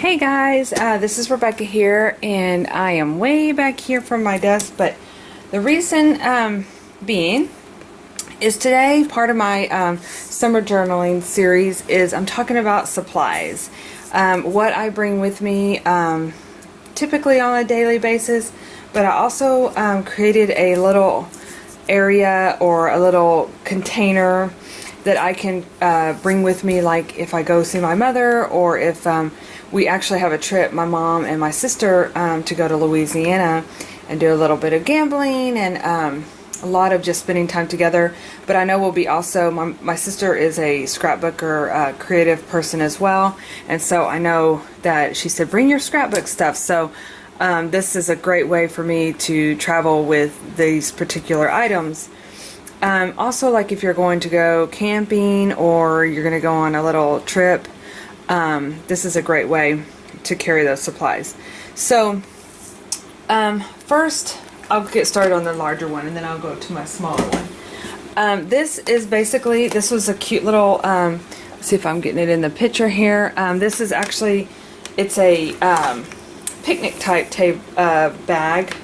Hey guys, this is Rebecca here, and I am way back here from my desk, but the reason being is today part of my summer journaling series is I'm talking about supplies. What I bring with me typically on a daily basis, but I also created a little area or a little container that I can bring with me, like if I go see my mother, or if we actually have a trip, my mom and my sister, to go to Louisiana and do a little bit of gambling and a lot of just spending time together. But I know we'll be also, my sister is a scrapbooker, creative person as well, and so I know that she said bring your scrapbook stuff. So this is a great way for me to travel with these particular items. Also, like if you're going to go camping or you're going to go on a little trip, this is a great way to carry those supplies. So first I'll get started on the larger one, and then I'll go to my smaller one. This is basically, this was a cute little, let's see if I'm getting it in the picture here. This is actually, it's a picnic type bag,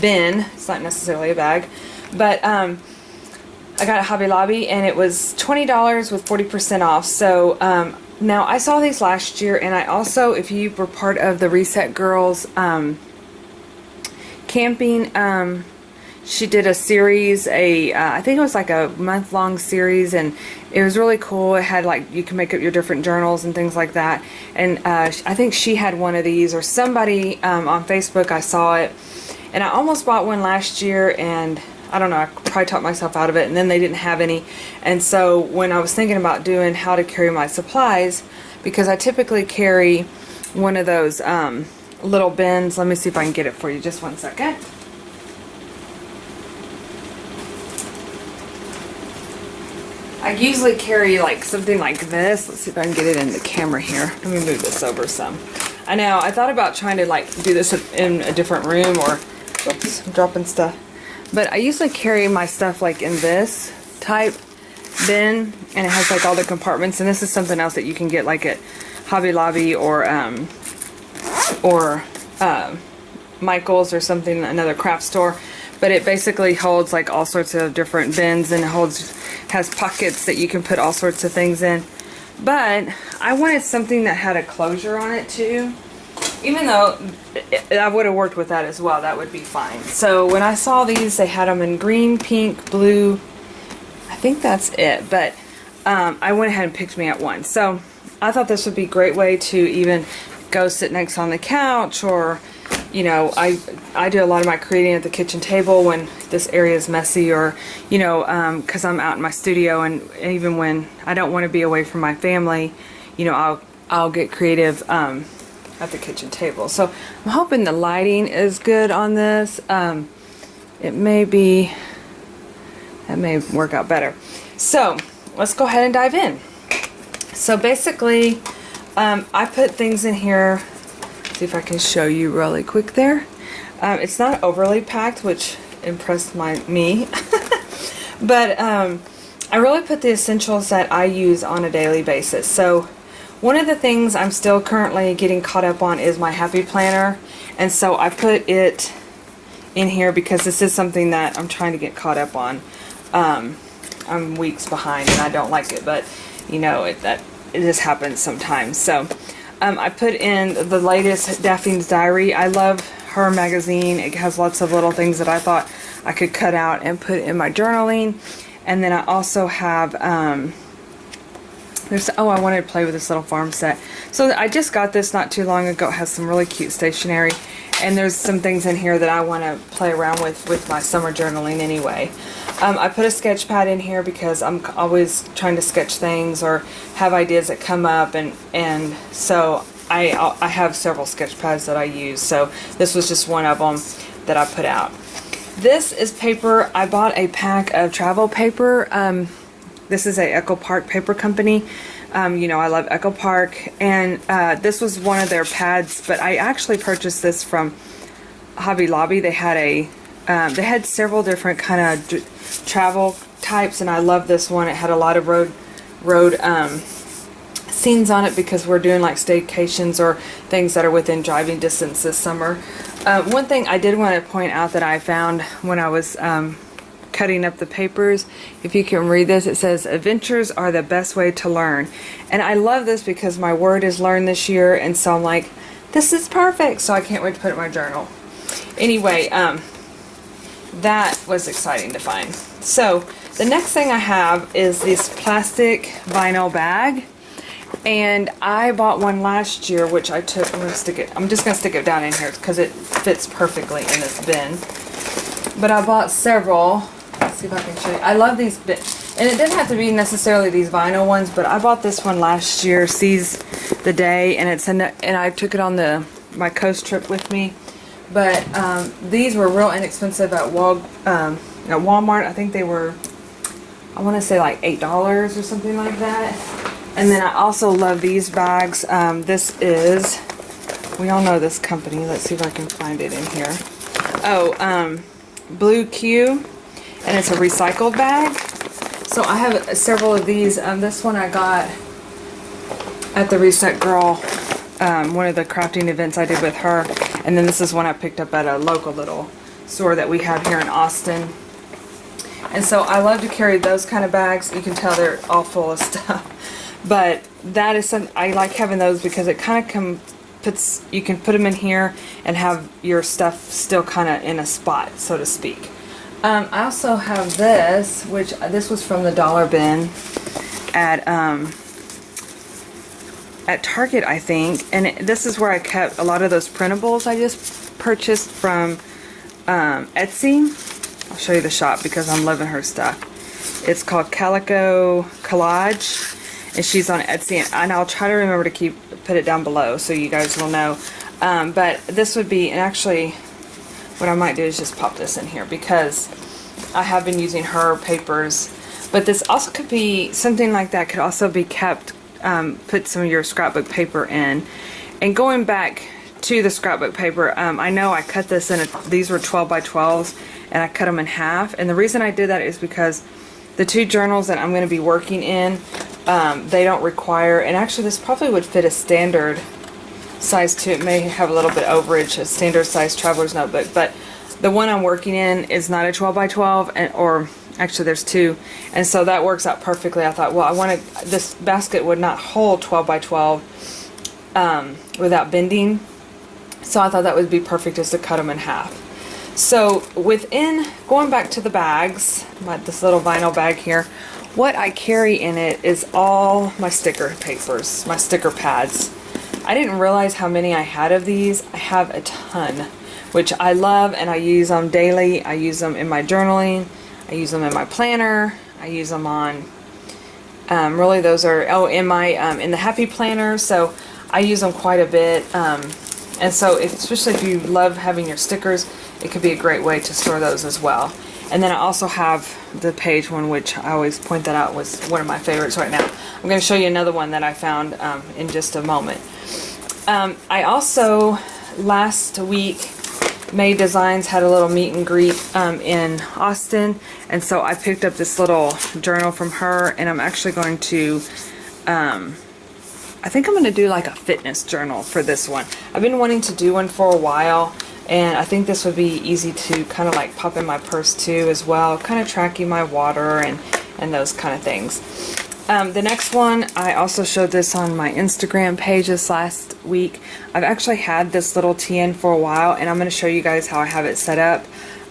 bin. It's not necessarily a bag. But I got a Hobby Lobby, and it was $20 with 40% off. So now I saw these last year, and I also, if you were part of the Reset Girls camping, she did a series, I think it was like a month-long series, and it was really cool. It had like, you can make up your different journals and things like that. And I think she had one of these, or somebody on Facebook, I saw it, and I almost bought one last year, and I don't know, I probably talked myself out of it, and then they didn't have any. And so when I was thinking about doing how to carry my supplies, because I typically carry one of those little bins. Let me see if I can get it for you, just one second. I usually carry like something like this. Let's see if I can get it in the camera here. Let me move this over some. I know, I thought about trying to like do this in a different room, or, oops, I'm dropping stuff. But I usually carry my stuff like in this type bin, and it has like all the compartments, and this is something else that you can get like at Hobby Lobby or Michael's or something, another craft store. But it basically holds like all sorts of different bins, and it has pockets that you can put all sorts of things in. But I wanted something that had a closure on it too. Even though I would have worked with that as well, that would be fine. So when I saw these, they had them in green, pink, blue. I think that's it. But I went ahead and picked me up one. So I thought this would be a great way to even go sit next on the couch, or, you know, I do a lot of my creating at the kitchen table when this area is messy, or, you know, because I'm out in my studio, and even when I don't want to be away from my family, you know, I'll get creative at the kitchen table. So I'm hoping the lighting is good on this. It may be, that may work out better. So let's go ahead and dive in. So basically, I put things in here. See if I can show you really quick there. It's not overly packed, which impressed me. But I really put the essentials that I use on a daily basis. So one of the things I'm still currently getting caught up on is my Happy Planner, and so I put it in here because this is something that I'm trying to get caught up on. I'm weeks behind, and I don't like it, but you know, it just happens sometimes. So I put in the latest Daphne's Diary. I love her magazine. It has lots of little things that I thought I could cut out and put in my journaling. And then I also have I wanted to play with this little farm set. So I just got this not too long ago. It has some really cute stationery, and there's some things in here that I want to play around with my summer journaling anyway. I put a sketch pad in here because I'm always trying to sketch things or have ideas that come up, and so I have several sketch pads that I use. So this was just one of them that I put out. This is paper. I bought a pack of travel paper. This is a Echo Park paper company. You know, I love Echo Park, and this was one of their pads, but I actually purchased this from Hobby Lobby. They had several different kind of travel types, and I love this one. It had a lot of road scenes on it because we're doing like staycations or things that are within driving distance this summer. One thing I did want to point out that I found when I was cutting up the papers, if you can read this, it says adventures are the best way to learn. And I love this because my word is learn this year, and so I'm like, this is perfect, so I can't wait to put it in my journal. Anyway, that was exciting to find. So the next thing I have is this plastic vinyl bag, and I bought one last year, which I took. I'm just gonna stick it down in here because it fits perfectly in this bin. But I bought several. Let's see if I can show you. I love these bins, and it didn't have to be necessarily these vinyl ones, but I bought this one last year, Seize the Day, and and I took it on my coast trip with me. But these were real inexpensive at Walmart. I think they were, I want to say like $8 or something like that. And then I also love these bags. This is, we all know this company. Let's see if I can find it in here. Oh, Blue Q, and it's a recycled bag. So I have several of these. This one I got at the Reset Girl, one of the crafting events I did with her. And then this is one I picked up at a local little store that we have here in Austin. And so I love to carry those kind of bags. You can tell they're all full of stuff. But that is something, I like having those because it kind of you can put them in here and have your stuff still kind of in a spot, so to speak. I also have this, which this was from the dollar bin at Target, I think, and this is where I kept a lot of those printables I just purchased from Etsy. I'll show you the shop because I'm loving her stuff. It's called Calico Collage, and she's on Etsy, and I'll try to remember to put it down below so you guys will know. But this would be, and actually what I might do is just pop this in here because I have been using her papers. But this also could be, something like that could also be kept, put some of your scrapbook paper in. And going back to the scrapbook paper, I know I cut this in, these were 12 by 12s, and I cut them in half. And the reason I did that is because the two journals that I'm going to be working in, they don't require, and actually this probably would fit a standard size too. It may have a little bit overage, a standard size traveler's notebook, but the one I'm working in is not a 12 by 12, or actually there's two, and so that works out perfectly. I thought, well, this basket would not hold 12 by 12 without bending, so I thought that would be perfect just to cut them in half. So going back to the bags, this little vinyl bag here, what I carry in it is all my sticker papers, my sticker pads. I didn't realize how many I had of these. I have a ton, which I love, and I use them daily. I use them in my journaling. I use them in my planner. I use them on, really those are, in the Happy Planner. So I use them quite a bit. And so especially if you love having your stickers, it could be a great way to store those as well. And then I also have the page one, which I always point that out, was one of my favorites right now. I'm going to show you another one that I found in just a moment. I also, last week, May Designs had a little meet and greet in Austin, and so I picked up this little journal from her, and I'm actually going to, I think I'm going to do like a fitness journal for this one. I've been wanting to do one for a while, and I think this would be easy to kind of like pop in my purse too as well, kind of tracking my water and those kind of things. The next one, I also showed this on my Instagram page this last week. I've actually had this little TN for a while, and I'm going to show you guys how I have it set up.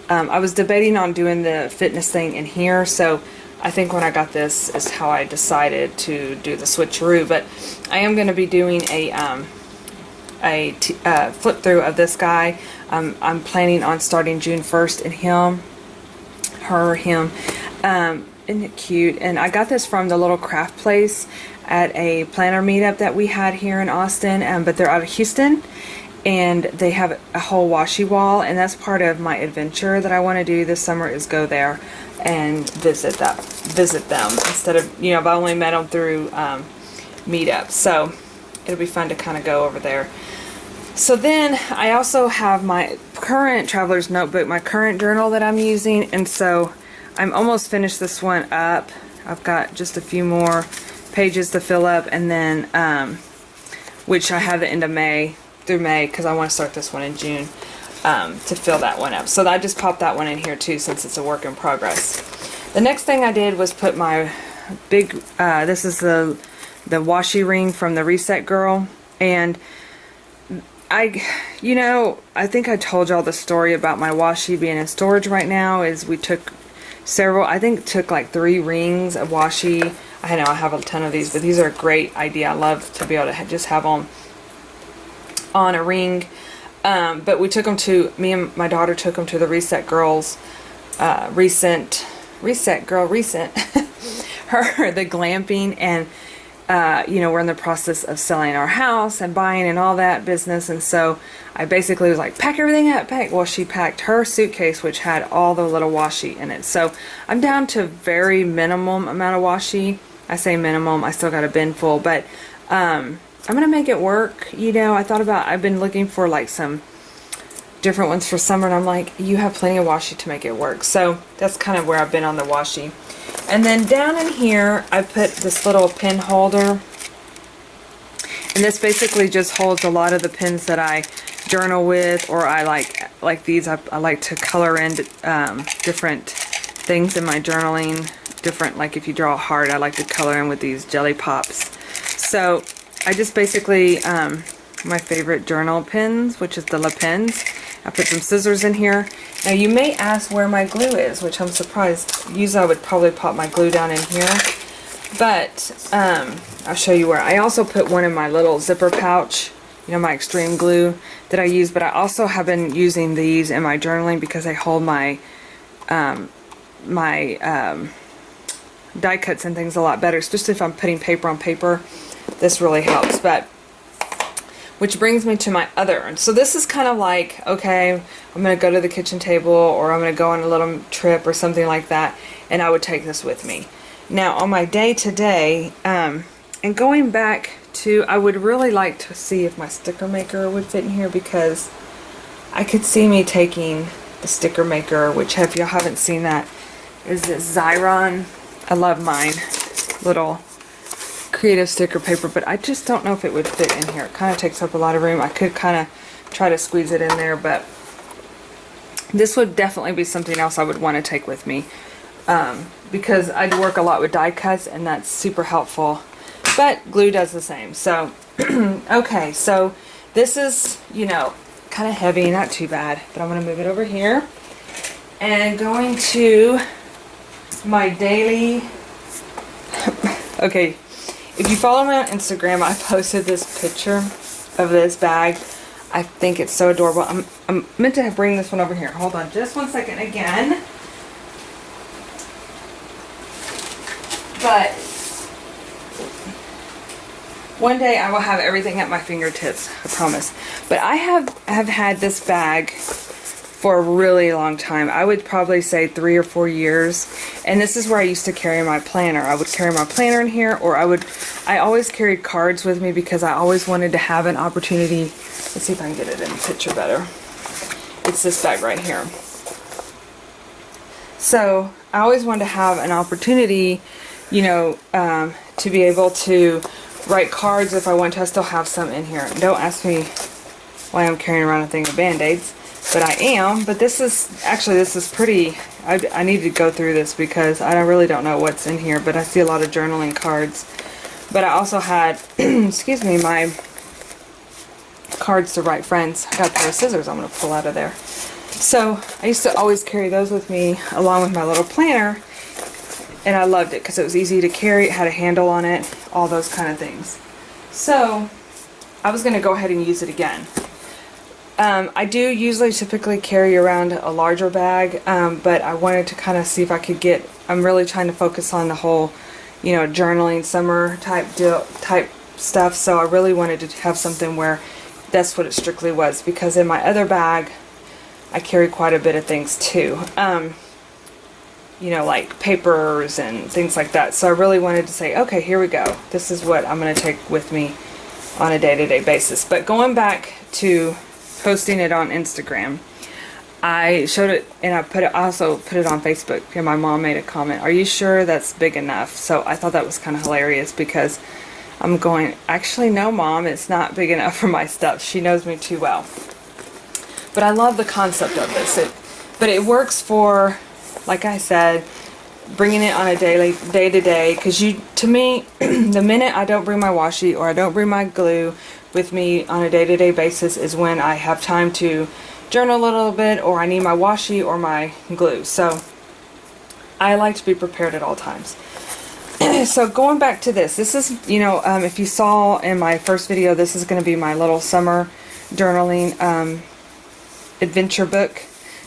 I was debating on doing the fitness thing in here, so I think when I got this is how I decided to do the switcheroo. But I am going to be doing a flip through of this guy. I'm planning on starting June 1st in him. Isn't it cute? And I got this from the little craft place at a planner meetup that we had here in Austin, but they're out of Houston, and they have a whole washi wall, and that's part of my adventure that I want to do this summer, is go there and visit them instead of, I've only met them through meetups, so it'll be fun to kind of go over there. So then I also have my current traveler's notebook, my current journal that I'm using, and so I'm almost finished this one up. I've got just a few more pages to fill up, and then which I have the end of May through May because I want to start this one in June to fill that one up. So I just popped that one in here too since it's a work in progress. The next thing I did was put my big, this is the washi ring from the Reset Girl, and you know, I think I told y'all the story about my washi being in storage right now. Is we took several, I think took like 3 rings of washi. I know I have a ton of these, but these are a great idea. I love to be able to just have them on a ring. But we took them to, me and my daughter took them to the Reset Girls, Reset Girl, the glamping, and you know, we're in the process of selling our house and buying and all that business, and so I basically was like, pack everything up, pack. Well, she packed her suitcase, which had all the little washi in it. So I'm down to very minimum amount of washi. I say minimum, I still got a bin full, but I'm gonna make it work. You know, I've been looking for like some different ones for summer, and I'm like, you have plenty of washi to make it work. So that's kind of where I've been on the washi. And then down in here, I put this little pen holder. And this basically just holds a lot of the pens that I journal with, or I like these. I like to color in different things in my journaling. Different, like if you draw a heart, I like to color in with these jelly pops. So I just basically, my favorite journal pens, which is the La Pens. I put some scissors in here. Now you may ask where my glue is, which I'm surprised. Usually I would probably pop my glue down in here, but I'll show you where. I also put one in my little zipper pouch, you know, my extreme glue that I use, but I also have been using these in my journaling because they hold my die cuts and things a lot better, especially if I'm putting paper on paper. This really helps. But which brings me to my other. So this is kind of like, okay, I'm going to go to the kitchen table, or I'm going to go on a little trip or something like that, and I would take this with me. Now on my day-to-day, and going back to, I would really like to see if my sticker maker would fit in here, because I could see me taking the sticker maker, which if y'all haven't seen that, is this Xyron. I love mine. Little creative sticker paper, but I just don't know if it would fit in here. It kind of takes up a lot of room. I could kind of try to squeeze it in there, but this would definitely be something else I would want to take with me, because I work a lot with die cuts, and that's super helpful, but glue does the same. So okay, so this is, you know, kind of heavy, not too bad, but I'm going to move it over here and going to my daily okay, if you follow me on Instagram, I posted this picture of this bag. I think it's so adorable. I'm meant to bring this one over here. Hold on just one second again. But one day I will have everything at my fingertips, I promise. But I have had this bag for a really long time. I would probably say 3 or 4 years. And this is where I used to carry my planner. I would carry my planner in here, or I always carried cards with me because I always wanted to have an opportunity. Let's see if I can get it in the picture better. It's this bag right here. So I always wanted to have an opportunity, you know, to be able to write cards if I want to. I still have some in here. Don't ask me why I'm carrying around a thing of Band-Aids. But I am. But this is pretty, I need to go through this because I really don't know what's in here, but I see a lot of journaling cards. But I also had, excuse me, my cards to write friends. I got a pair of scissors I'm going to pull out of there. So I used to always carry those with me along with my little planner, and I loved it because it was easy to carry, it had a handle on it, all those kind of things. So I was going to go ahead and use it again. I do usually typically carry around a larger bag, but I wanted to kind of see if I could get, I'm really trying to focus on the whole, you know, journaling summer type stuff, so I really wanted to have something where that's what it strictly was, because in my other bag I carry quite a bit of things too, you know, like papers and things like that. So I really wanted to say, okay, here we go, this is what I'm going to take with me on a day-to-day basis. But going back to posting it on Instagram, I showed it and I also put it on Facebook, and my mom made a comment, "Are you sure that's big enough?" So I thought that was kind of hilarious because I'm going, actually no mom, it's not big enough for my stuff. She knows me too well. But I love the concept of this. But it works for, like I said, bringing it on a day to day, because to me, the minute I don't bring my washi or I don't bring my glue with me on a day-to-day basis is when I have time to journal a little bit, or I need my washi or my glue. So I like to be prepared at all times. So going back to this is, if you saw in my first video, this is going to be my little summer journaling adventure book.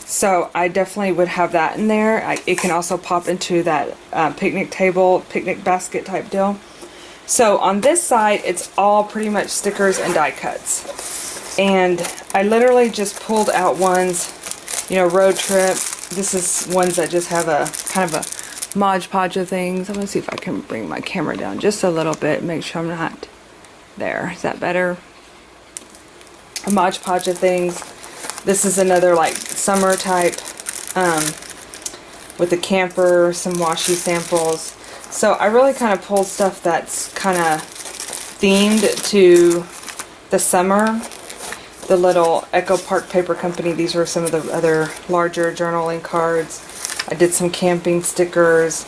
So I definitely would have that in there. It can also pop into that picnic table, picnic basket type deal. So on this side, it's all pretty much stickers and die cuts. And I literally just pulled out ones, road trip. This is ones that just have a kind of a Mod Podge of things. I'm going to see if I can bring my camera down just a little bit, make sure I'm not there. Is that better? A Mod Podge of things. This is another like summer type with a camper, some washi samples. So I really kind of pulled stuff that's kind of themed to the summer. The little Echo Park Paper Company, these were some of the other larger journaling cards. I did some camping stickers.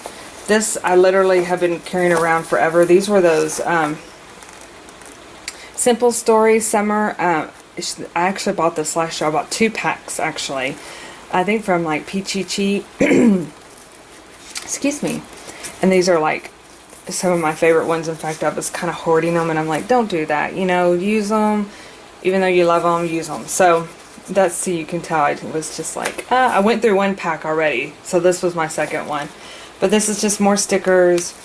This I literally have been carrying around forever. These were those Simple Stories Summer. I actually bought this last year. I bought 2 packs actually. I think from like Peachy. Excuse me. And these are like some of my favorite ones. In fact, I was kind of hoarding them, and I'm like, don't do that. Use them. Even though you love them, use them. So that's, so you can tell I was just like, I went through 1 pack already. So this was my second one. But this is just more stickers.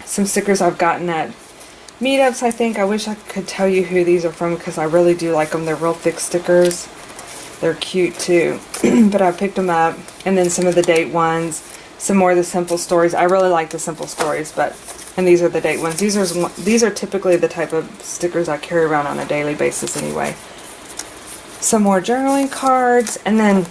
Some stickers I've gotten at meetups, I think. I wish I could tell you who these are from because I really do like them. They're real thick stickers. They're cute too. But I picked them up. And then some of the date ones. Some more of the Simple Stories. I really like the Simple Stories, and these are the date ones. These are typically the type of stickers I carry around on a daily basis anyway. Some more journaling cards, and then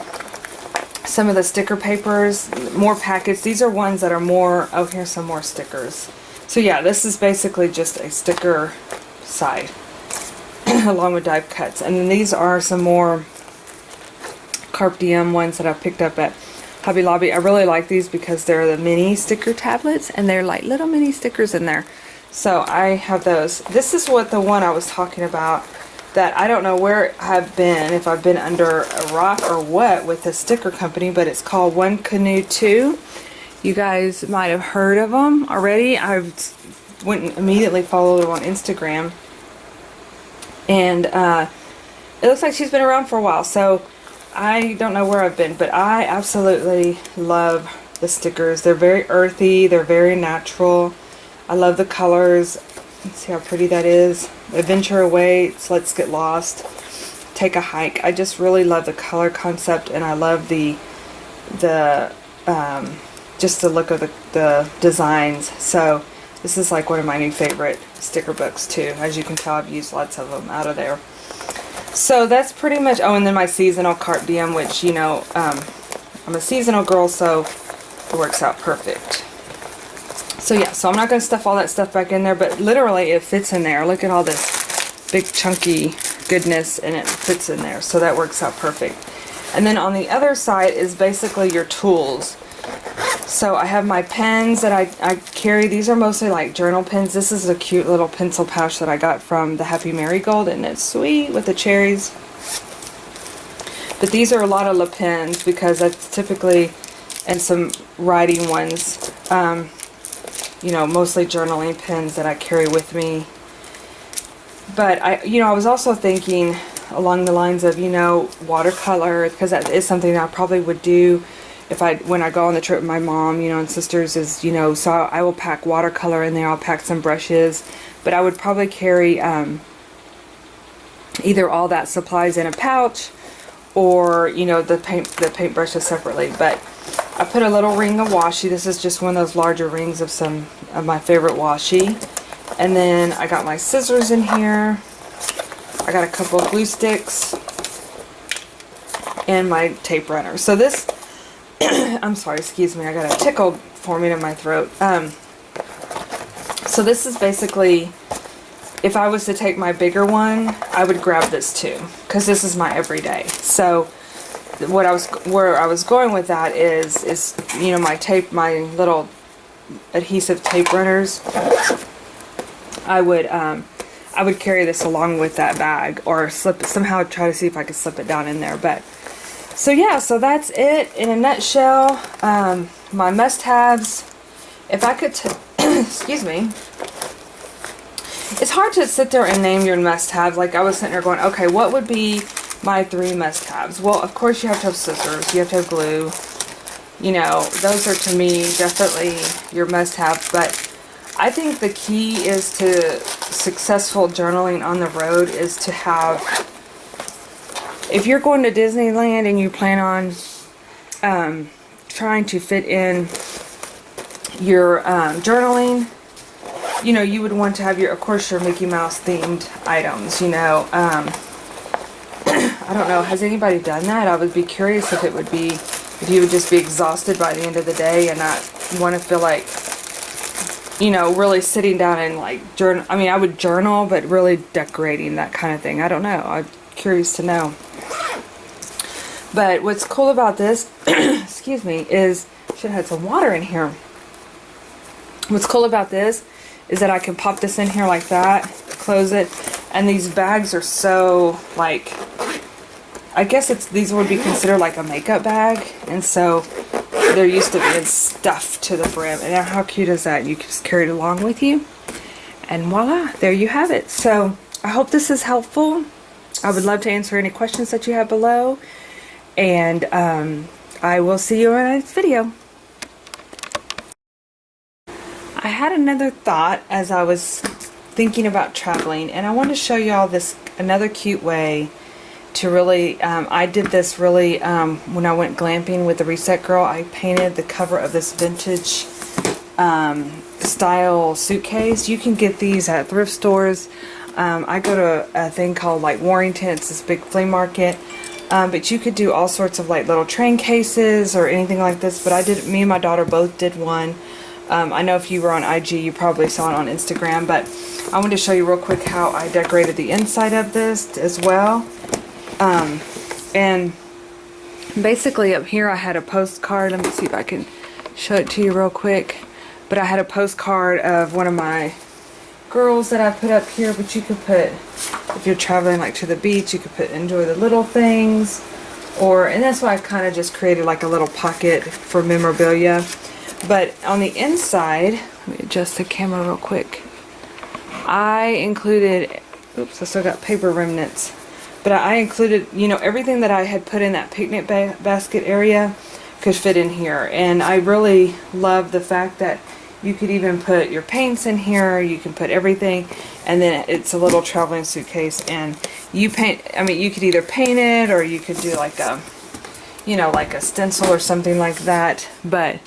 some of the sticker papers, more packets. These are ones that are more, oh, here's some more stickers. So yeah, this is basically just a sticker side along with die cuts. And then these are some more Carpe Diem ones that I picked up at Hobby Lobby. I really like these because they're the mini sticker tablets, and they're like little mini stickers in there. So I have those. This is what the one I was talking about, that I don't know where I've been, if I've been under a rock or what, with the sticker company, but it's called One Canoe 2. You guys might have heard of them already. I went and immediately followed them on Instagram, and it looks like she's been around for a while. So I don't know where I've been, but I absolutely love the stickers. They're very earthy. They're very natural. I love the colors. Let's see how pretty that is. Adventure awaits. Let's get lost. Take a hike. I just really love the color concept, and I love the just the look of the designs. So this is like one of my new favorite sticker books too. As you can tell, I've used lots of them out of there. So that's pretty much, oh, and then my seasonal Carpe Diem, which, I'm a seasonal girl, so it works out perfect. So yeah, so I'm not going to stuff all that stuff back in there, but literally it fits in there. Look at all this big chunky goodness, and it fits in there, so that works out perfect. And then on the other side is basically your tools. So I have my pens that I carry. These are mostly like journal pens. This is a cute little pencil pouch that I got from the Happy Marigold, and it's sweet with the cherries. But these are a lot of Le Pens because that's typically, and some writing ones, mostly journaling pens that I carry with me. But I was also thinking along the lines of, watercolor, because that is something that I probably would do when I go on the trip with my mom, and sisters, so I will pack watercolor in there. I'll pack some brushes, but I would probably carry either all that supplies in a pouch, or the paint brushes separately. But I put a little ring of washi. This is just one of those larger rings of some of my favorite washi. And then I got my scissors in here. I got a couple of glue sticks. and my tape runner. So this, I'm sorry, excuse me, I got a tickle forming in my throat. So this is basically, if I was to take my bigger one, I would grab this too, because this is my everyday. So where I was going with that is you know, my little adhesive tape runners. I would carry this along with that bag, or somehow try to see if I could slip it down in there. But so yeah, so that's it in a nutshell. My must-haves. If I could, excuse me. It's hard to sit there and name your must-haves. Like, I was sitting there going, okay, what would be my 3 must-haves? Well, of course you have to have scissors. You have to have glue. You know, those are to me definitely your must-have. But I think the key is to successful journaling on the road is to have, if you're going to Disneyland and you plan on trying to fit in your journaling, you know, you would want to have of course, your Mickey Mouse themed items, you know. I don't know, has anybody done that? I would be curious if you would just be exhausted by the end of the day and not want to feel like, you know, really sitting down and like journal. I mean, I would journal, but really decorating, that kind of thing. I don't know. I'm curious to know. But what's cool about this, excuse me, is, should have had some water in here. What's cool about this is that I can pop this in here like that, close it, and these bags are so, like, I guess these would be considered like a makeup bag, and so they're used to being stuffed to the brim. And now how cute is that? You can just carry it along with you, and voila, there you have it. So I hope this is helpful. I would love to answer any questions that you have below, and I will see you in the next video. I had another thought as I was thinking about traveling, and I want to show y'all another cute way to really, I did this really, when I went glamping with the Reset Girl. I painted the cover of this vintage style suitcase. You can get these at thrift stores. I go to a thing called like Warrington. It's this big flea market. But you could do all sorts of like little train cases or anything like this. But me and my daughter both did one. I know if you were on IG, you probably saw it on Instagram, but I wanted to show you real quick how I decorated the inside of this as well. And basically up here I had a postcard. Let me see if I can show it to you real quick. But I had a postcard of one of my girls that I put up here, but you could put, if you're traveling like to the beach, you could put enjoy the little things, and that's why I kind of just created like a little pocket for memorabilia. But on the inside, let me adjust the camera real quick. I included, oops, I still got paper remnants. But I included, you know, everything that I had put in that picnic basket area could fit in here. And I really love the fact that you could even put your paints in here. You can put everything. And then it's a little traveling suitcase. And you paint, I mean, you could either paint it or you could do like a, you know, like a stencil or something like that. But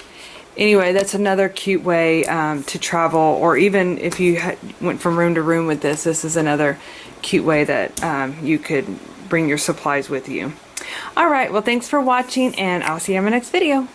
anyway, that's another cute way to travel, or even if you went from room to room with this, this is another cute way that you could bring your supplies with you. Alright, well thanks for watching, and I'll see you in my next video.